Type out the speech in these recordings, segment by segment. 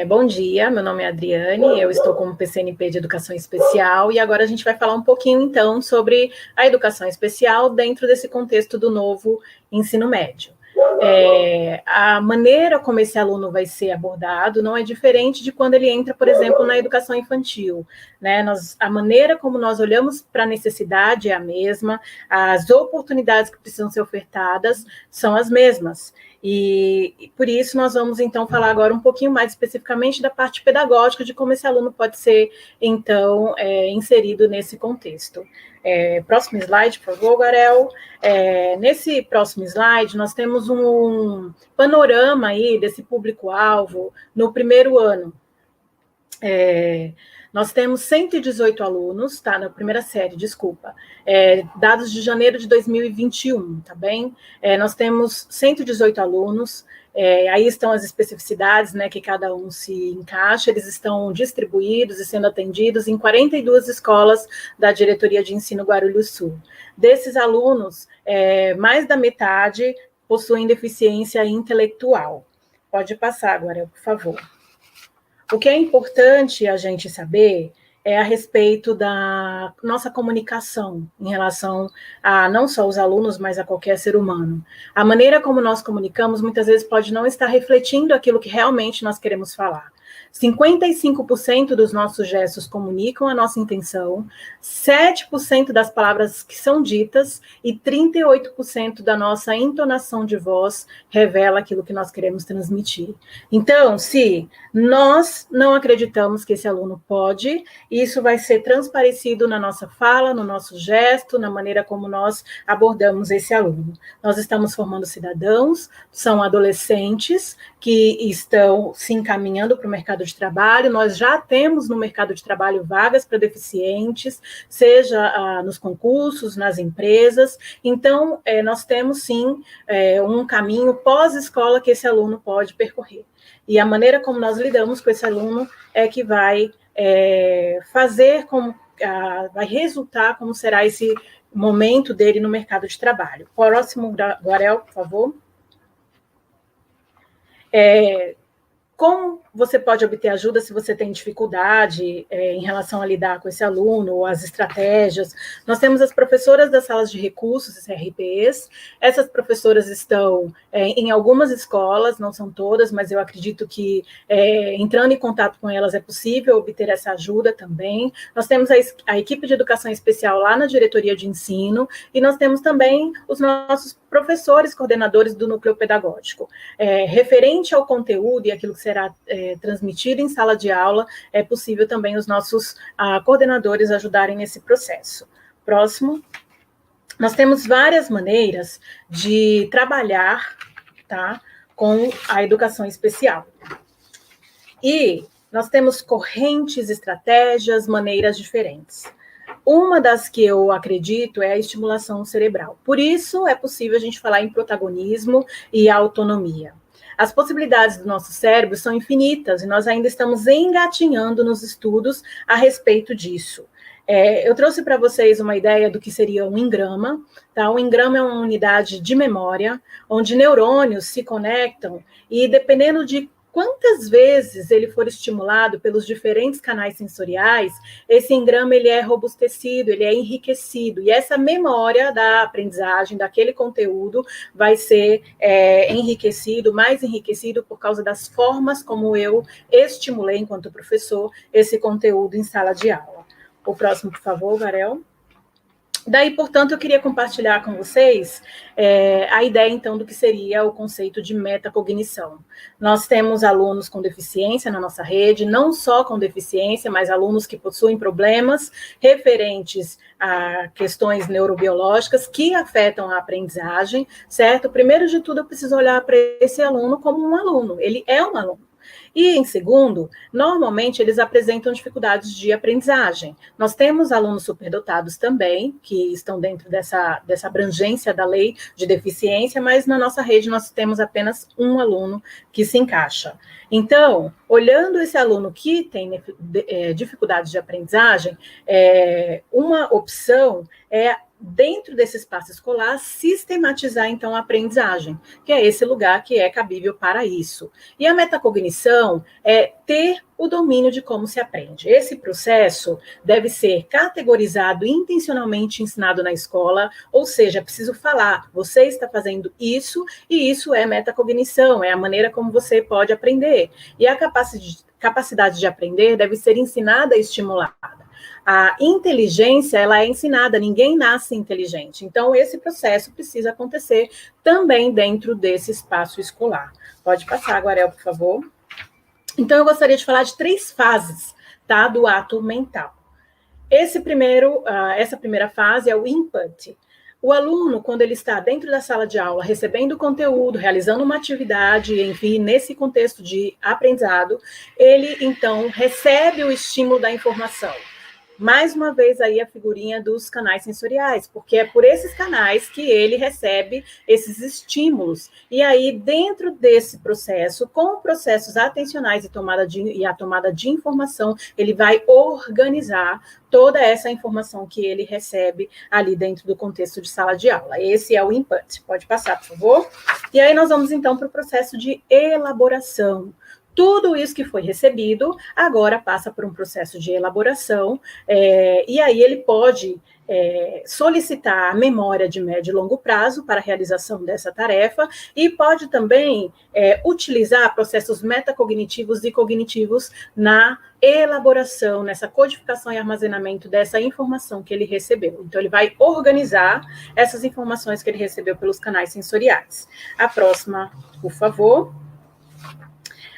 Bom dia, meu nome é Adriane, eu estou como PCNP de Educação Especial e agora a gente vai falar um pouquinho, então, sobre a educação especial dentro desse contexto do novo ensino médio. A maneira como esse aluno vai ser abordado não é diferente de quando ele entra, por exemplo, na educação infantil, né? A maneira como nós olhamos para a necessidade é a mesma, as oportunidades que precisam ser ofertadas são as mesmas. E por isso nós vamos, então, falar agora um pouquinho mais especificamente da parte pedagógica, de como esse aluno pode ser, então, inserido nesse contexto. Próximo slide, por favor, Garel. Nesse próximo slide, nós temos um panorama aí desse público-alvo no primeiro ano. Nós temos 118 alunos, tá? Na primeira série, desculpa. Dados de janeiro de 2021, tá bem? Nós temos 118 alunos, aí estão as especificidades, né, que cada um se encaixa, eles estão distribuídos e sendo atendidos em 42 escolas da Diretoria de Ensino Guarulhos Sul. Desses alunos, mais da metade possuem deficiência intelectual. Pode passar agora, por favor. O que é importante a gente saber é a respeito da nossa comunicação em relação a não só os alunos, mas a qualquer ser humano. A maneira como nós comunicamos muitas vezes pode não estar refletindo aquilo que realmente nós queremos falar. 55% dos nossos gestos comunicam a nossa intenção, 7% das palavras que são ditas e 38% da nossa entonação de voz revela aquilo que nós queremos transmitir. Então, se nós não acreditamos que esse aluno pode, isso vai ser transparecido na nossa fala, no nosso gesto, na maneira como nós abordamos esse aluno. Nós estamos formando cidadãos, são adolescentes que estão se encaminhando para o mercado de trabalho, nós já temos no mercado de trabalho vagas para deficientes, seja nos concursos, nas empresas, então nós temos sim um caminho pós-escola que esse aluno pode percorrer. E a maneira como nós lidamos com esse aluno é que vai fazer como, vai resultar como será esse momento dele no mercado de trabalho. Próximo, Guarel, por favor. Como você pode obter ajuda se você tem dificuldade em relação a lidar com esse aluno, ou as estratégias? Nós temos as professoras das salas de recursos, as RPEs. Essas professoras estão em algumas escolas, não são todas, mas eu acredito que entrando em contato com elas é possível obter essa ajuda também. Nós temos a equipe de educação especial lá na diretoria de ensino, e nós temos também os nossos professores, coordenadores do núcleo pedagógico. Referente ao conteúdo e aquilo que será transmitido em sala de aula, é possível também os nossos coordenadores ajudarem nesse processo. Próximo. Nós temos várias maneiras de trabalhar, tá, com a educação especial. E nós temos correntes, estratégias, maneiras diferentes. Uma das que eu acredito é a estimulação cerebral. Por isso, é possível a gente falar em protagonismo e autonomia. As possibilidades do nosso cérebro são infinitas e nós ainda estamos engatinhando nos estudos a respeito disso. Eu trouxe para vocês uma ideia do que seria um engrama. Tá? O engrama é uma unidade de memória, onde neurônios se conectam e, dependendo de quantas vezes ele for estimulado pelos diferentes canais sensoriais, esse engrama ele é robustecido, ele é enriquecido, e essa memória da aprendizagem, daquele conteúdo, vai ser enriquecido, mais enriquecido por causa das formas como eu estimulei, enquanto professor, esse conteúdo em sala de aula. O próximo, por favor, Varel. Daí, portanto, eu queria compartilhar com vocês a ideia, então, do que seria o conceito de metacognição. Nós temos alunos com deficiência na nossa rede, não só com deficiência, mas alunos que possuem problemas referentes a questões neurobiológicas que afetam a aprendizagem, certo? Primeiro de tudo, eu preciso olhar para esse aluno como um aluno, ele é um aluno. E, em segundo, normalmente eles apresentam dificuldades de aprendizagem. Nós temos alunos superdotados também, que estão dentro dessa abrangência da lei de deficiência, mas na nossa rede nós temos apenas um aluno que se encaixa. Então, olhando esse aluno que tem dificuldades de aprendizagem, uma opção é dentro desse espaço escolar, sistematizar, então, a aprendizagem, que é esse lugar que é cabível para isso. E a metacognição é ter o domínio de como se aprende. Esse processo deve ser categorizado e intencionalmente ensinado na escola, ou seja, é preciso falar, você está fazendo isso, e isso é metacognição, é a maneira como você pode aprender. E a capacidade de aprender deve ser ensinada e estimulada. A inteligência, ela é ensinada, ninguém nasce inteligente. Então, esse processo precisa acontecer também dentro desse espaço escolar. Pode passar, Aguarel, por favor. Então, eu gostaria de falar de 3 fases, tá, do ato mental. Essa primeira fase é o input. O aluno, quando ele está dentro da sala de aula, recebendo conteúdo, realizando uma atividade, enfim, nesse contexto de aprendizado, ele, então, recebe o estímulo da informação. Mais uma vez aí a figurinha dos canais sensoriais, porque é por esses canais que ele recebe esses estímulos. E aí, dentro desse processo, com processos atencionais e a tomada de informação, ele vai organizar toda essa informação que ele recebe ali dentro do contexto de sala de aula. Esse é o input. Pode passar, por favor. E aí nós vamos, então, para o processo de elaboração. Tudo isso que foi recebido agora passa por um processo de elaboração, e aí ele pode solicitar a memória de médio e longo prazo para a realização dessa tarefa, e pode também utilizar processos metacognitivos e cognitivos na elaboração, nessa codificação e armazenamento dessa informação que ele recebeu. Então, ele vai organizar essas informações que ele recebeu pelos canais sensoriais. A próxima, por favor.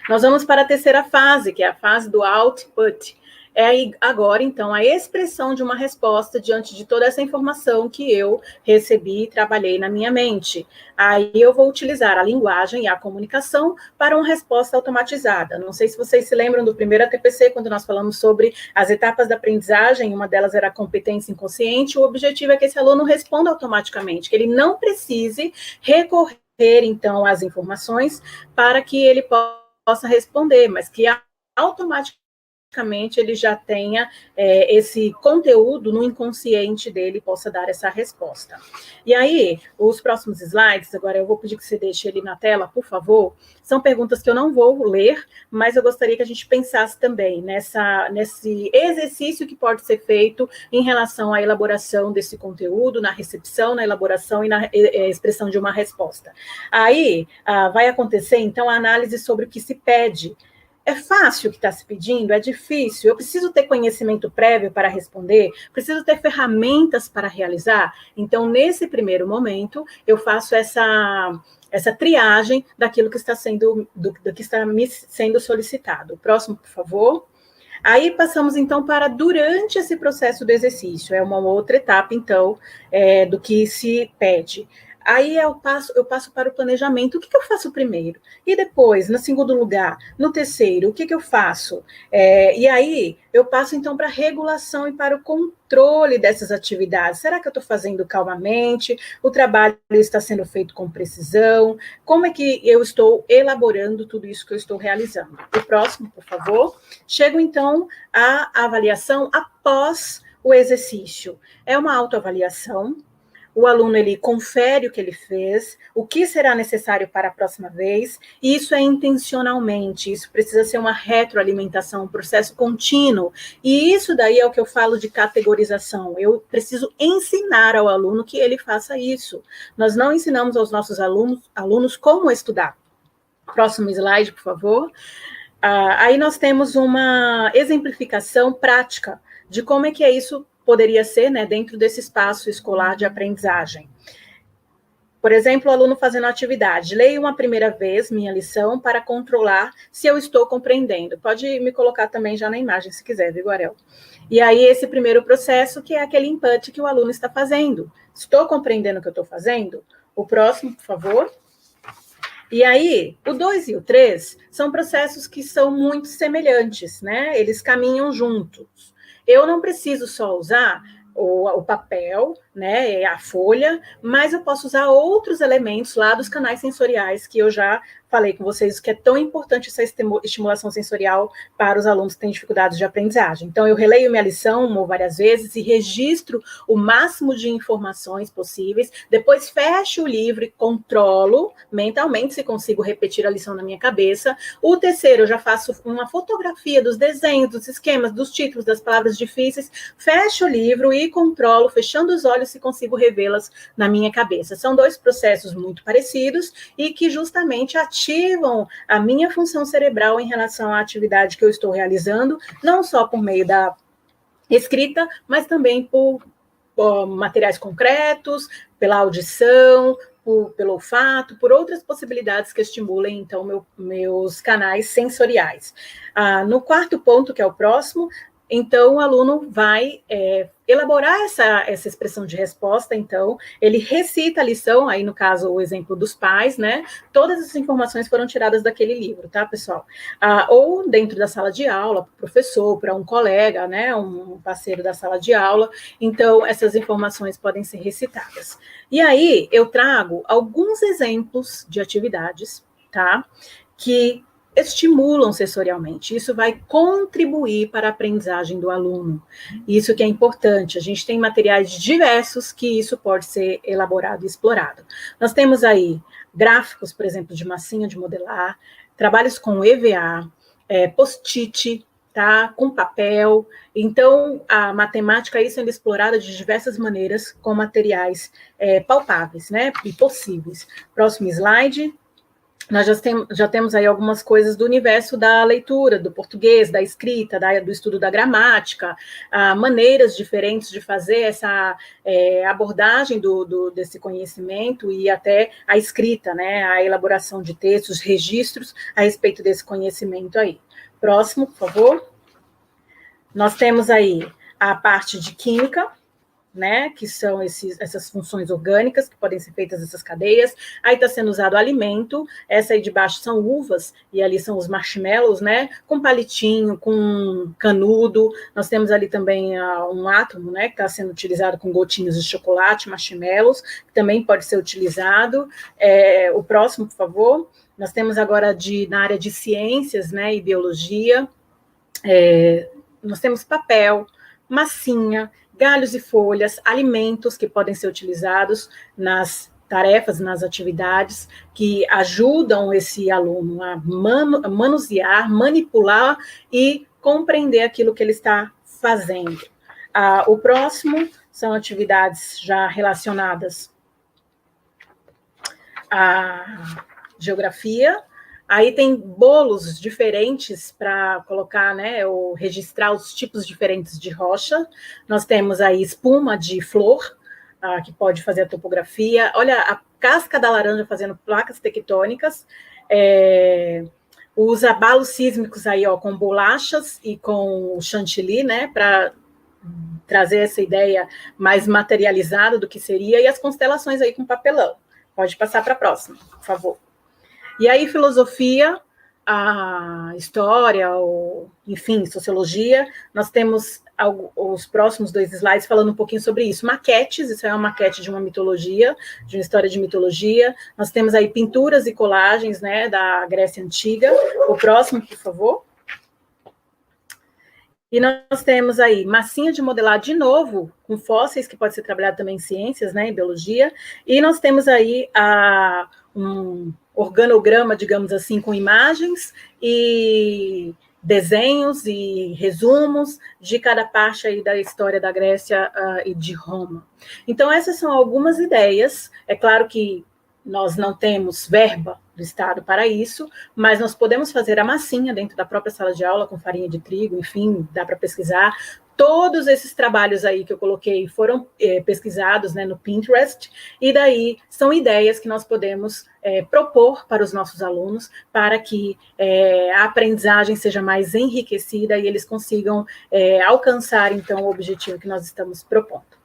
Nós vamos para a terceira fase, que é a fase do output. É agora, então, a expressão de uma resposta diante de toda essa informação que eu recebi e trabalhei na minha mente. Aí eu vou utilizar a linguagem e a comunicação para uma resposta automatizada. Não sei se vocês se lembram do primeiro ATPC, quando nós falamos sobre as etapas da aprendizagem, uma delas era a competência inconsciente. O objetivo é que esse aluno responda automaticamente, que ele não precise recorrer, então, às informações para que ele possa responder, mas que automaticamente ele já tenha esse conteúdo no inconsciente dele, possa dar essa resposta. E aí, os próximos slides, agora eu vou pedir que você deixe ele na tela, por favor, são perguntas que eu não vou ler, mas eu gostaria que a gente pensasse também nesse exercício que pode ser feito em relação à elaboração desse conteúdo, na recepção, na elaboração e na expressão de uma resposta. Aí, vai acontecer, então, a análise sobre o que se pede. É fácil o que está se pedindo? É difícil? Eu preciso ter conhecimento prévio para responder? Preciso ter ferramentas para realizar? Então, nesse primeiro momento, eu faço essa triagem daquilo que está sendo me sendo solicitado. Próximo, por favor. Aí passamos, então, para durante esse processo do exercício. É uma outra etapa, então, do que se pede. Aí eu passo para o planejamento. O que eu faço primeiro? E depois, no segundo lugar, no terceiro, o que eu faço? E aí eu passo, então, para a regulação e para o controle dessas atividades. Será que eu estou fazendo calmamente? O trabalho está sendo feito com precisão? Como é que eu estou elaborando tudo isso que eu estou realizando? O próximo, por favor. Chego, então, à avaliação após o exercício. É uma autoavaliação. O aluno, ele confere o que ele fez, o que será necessário para a próxima vez, e isso é intencionalmente, isso precisa ser uma retroalimentação, um processo contínuo, e isso daí é o que eu falo de categorização. Eu preciso ensinar ao aluno que ele faça isso. Nós não ensinamos aos nossos alunos como estudar. Próximo slide, por favor. Aí nós temos uma exemplificação prática de como é que é isso poderia ser, né, dentro desse espaço escolar de aprendizagem. Por exemplo, o aluno fazendo atividade. Leio uma primeira vez minha lição para controlar se eu estou compreendendo. Pode me colocar também já na imagem, se quiser, viu, Ariel? E aí, esse primeiro processo, que é aquele input que o aluno está fazendo. Estou compreendendo o que eu estou fazendo? O próximo, por favor. E aí, o 2 e o 3 são processos que são muito semelhantes, né? Eles caminham juntos. Eu não preciso só usar o papel, né, a folha, mas eu posso usar outros elementos lá dos canais sensoriais que eu já falei com vocês que é tão importante essa estimulação sensorial para os alunos que têm dificuldades de aprendizagem. Então, eu releio minha lição uma ou várias vezes e registro o máximo de informações possíveis, depois fecho o livro e controlo mentalmente se consigo repetir a lição na minha cabeça. O terceiro, eu já faço uma fotografia dos desenhos, dos esquemas, dos títulos, das palavras difíceis, fecho o livro e controlo, fechando os olhos, se consigo revê-las na minha cabeça. São dois processos muito parecidos e que justamente ativam a minha função cerebral em relação à atividade que eu estou realizando, não só por meio da escrita, mas também por materiais concretos, pela audição, pelo olfato, por outras possibilidades que estimulem, então, meus canais sensoriais. No quarto ponto, que é o próximo, então, o aluno vai elaborar essa expressão de resposta, então, ele recita a lição, aí no caso, o exemplo dos pais, né? Todas as informações foram tiradas daquele livro, tá, pessoal? Ou dentro da sala de aula, para o professor, para um colega, né? Um parceiro da sala de aula, então, essas informações podem ser recitadas. E aí, eu trago alguns exemplos de atividades, tá? Que estimulam sensorialmente. Isso vai contribuir para a aprendizagem do aluno. Isso que é importante. A gente tem materiais diversos que isso pode ser elaborado e explorado. Nós temos aí gráficos, por exemplo, de massinha de modelar, trabalhos com EVA, post-it, tá? Com papel. Então, a matemática aí sendo explorada de diversas maneiras com materiais palpáveis, né? E possíveis. Próximo slide. Nós já temos aí algumas coisas do universo da leitura, do português, da escrita, do estudo da gramática, maneiras diferentes de fazer essa abordagem desse conhecimento e até a escrita, né, a elaboração de textos, registros a respeito desse conhecimento aí. Próximo, por favor. Nós temos aí a parte de química, né, que são essas funções orgânicas que podem ser feitas nessas cadeias. Aí está sendo usado alimento, essa aí de baixo são uvas, e ali são os marshmallows, né, com palitinho, com canudo. Nós temos ali também um átomo, né, que está sendo utilizado com gotinhas de chocolate, marshmallows, que também pode ser utilizado. O próximo, por favor. Nós temos agora na área de ciências, né, e biologia, nós temos papel, massinha, galhos e folhas, alimentos que podem ser utilizados nas tarefas, nas atividades, que ajudam esse aluno a manusear, manipular e compreender aquilo que ele está fazendo. O próximo são atividades já relacionadas à geografia. Aí tem bolos diferentes para colocar, né, ou registrar os tipos diferentes de rocha. Nós temos aí espuma de flor, que pode fazer a topografia. Olha, a casca da laranja fazendo placas tectônicas. Os abalos sísmicos aí, ó, com bolachas e com chantilly, né, para trazer essa ideia mais materializada do que seria. E as constelações aí com papelão. Pode passar para a próxima, por favor. E aí, filosofia, a história, enfim, sociologia, nós temos os próximos 2 slides falando um pouquinho sobre isso. Maquetes, isso é uma maquete de uma mitologia, de uma história de mitologia. Nós temos aí pinturas e colagens, né, da Grécia Antiga. O próximo, por favor. E nós temos aí massinha de modelar de novo, com fósseis, que pode ser trabalhado também em ciências, né, em biologia. E nós temos aí um organograma, digamos assim, com imagens e desenhos e resumos de cada parte aí da história da Grécia e de Roma. Então, essas são algumas ideias. É claro que nós não temos verba do Estado para isso, mas nós podemos fazer a massinha dentro da própria sala de aula com farinha de trigo, enfim, dá para pesquisar. Todos esses trabalhos aí que eu coloquei foram pesquisados, né, no Pinterest, e daí são ideias que nós podemos propor para os nossos alunos para que a aprendizagem seja mais enriquecida e eles consigam alcançar, então, o objetivo que nós estamos propondo.